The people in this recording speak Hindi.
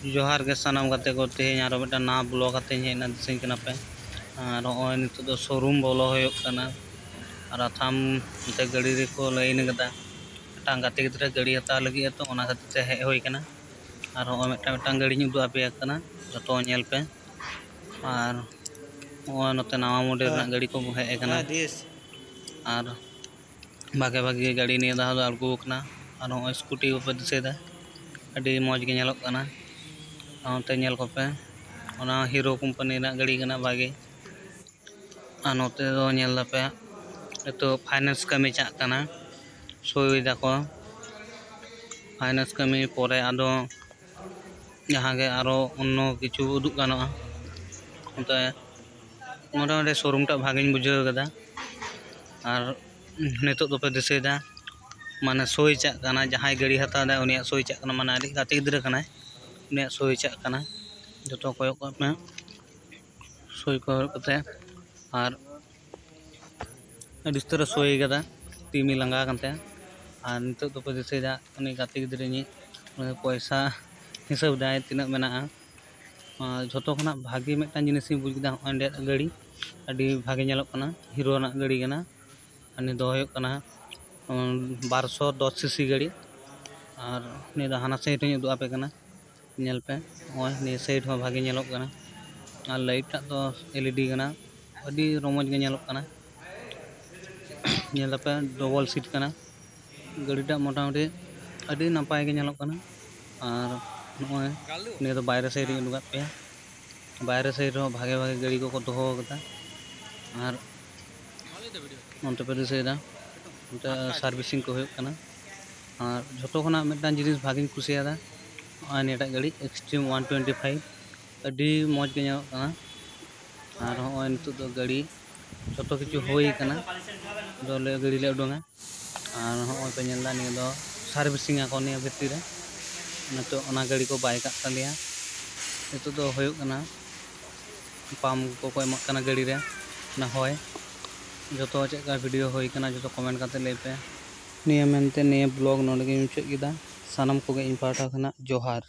जोहार के सानाम गाते को तेहें आरो मिदटां ना ब्लॉग आते हेना दिसैं कना पे आर होय नितो दो शोरूम बोलो होयोग कना आर आथाम ते गाड़ी रे को लाइन गदा मिदटां गाते गिद्रा गाड़ी हता लगी तो ओना खातिर ते हेज होय कना आर होय मिदटां गाड़ी नी उदुग आपेया कना जतो नेल पे आर होय नते नवा मॉडल रना गाड़ी को हेज कना आर भागे भागे गाड़ी निया दा आगु कना आर होय स्कूटी को पे दिसेदा अडी मौज गे नेलोग कना नोते नेल कोपे ओना हीरो कंपनी ना गाड़ी कना भागे आर नोते दो नेल दापे तो फाइनेंस कमी चाक कना सोई दाको फाइनेंस कमी परे आदो जहां गे आरो अन्नो किछु उदुग गानोआ ओते मोटामुटी शोरूम टा भागे बुझाव कदा आर नितो दोपे दिसेदा माने सोई चाक कना जहां गाड़ी हता दा उनिया सोई चाक कना माने आदि गाते गिद्रा कना उनिया सोई चाक कना जतो कोयो पे सोई को कते आर अडिस्तर सोई कदा टीमी लंगा कानते आर नितो दोपे दिसेदा उनी गाते गिद्रा नि पैसा हिसाब दाय तिना मेना जतो खना भागी मिदटां जिनिस बुझ केदा ओंडे गाड़ी अडी भागे नेलोग कना हीरो ना गाड़ी कना अनि दो होयोग कना 1210 सीसी गाड़ी और नि दा हाना साइड नि उदुग आपे कना नेल पे ओय नि साइड हो भागे नेलोग कना और लाइट टा तो एलईडी कना अडी रोमोज गे नेलोग कना नेल पे डबल सीट कना गाड़ी टा मोटामुटी अडी नापाय गे नेलोग कना और नोय नि दो बायरे साइड नि उदुग आपे बायरे साइड हो भागे भागे गाड़ी को दोहो कदा और नोते पे दिसेदा सार्विसिंग को होयोग कना और जतो खना मिदटां जिनिस भागिन कुसियादा नेटा गाड़ी एक्सट्रीम 125 अडी मौज गे नेलोग कना और होय नितो दो गाड़ी जतो किछु होई कना दोले गाड़ी ले उडोंगा और होय पे नेलदा नि दो सार्विसिंग को नि भितरी रे नितो ओना गाड़ी को बाय का तलिया नितो दो होयोग कना पाम को एमक कना गाड़ी रे ना होय जतो चेका वीडियो होई कना जतो कमेंट करते ले पे निया मेनते निया ब्लॉग नोडे गे मुचाद केदा सानाम को गे इन पाठा खना जोहार।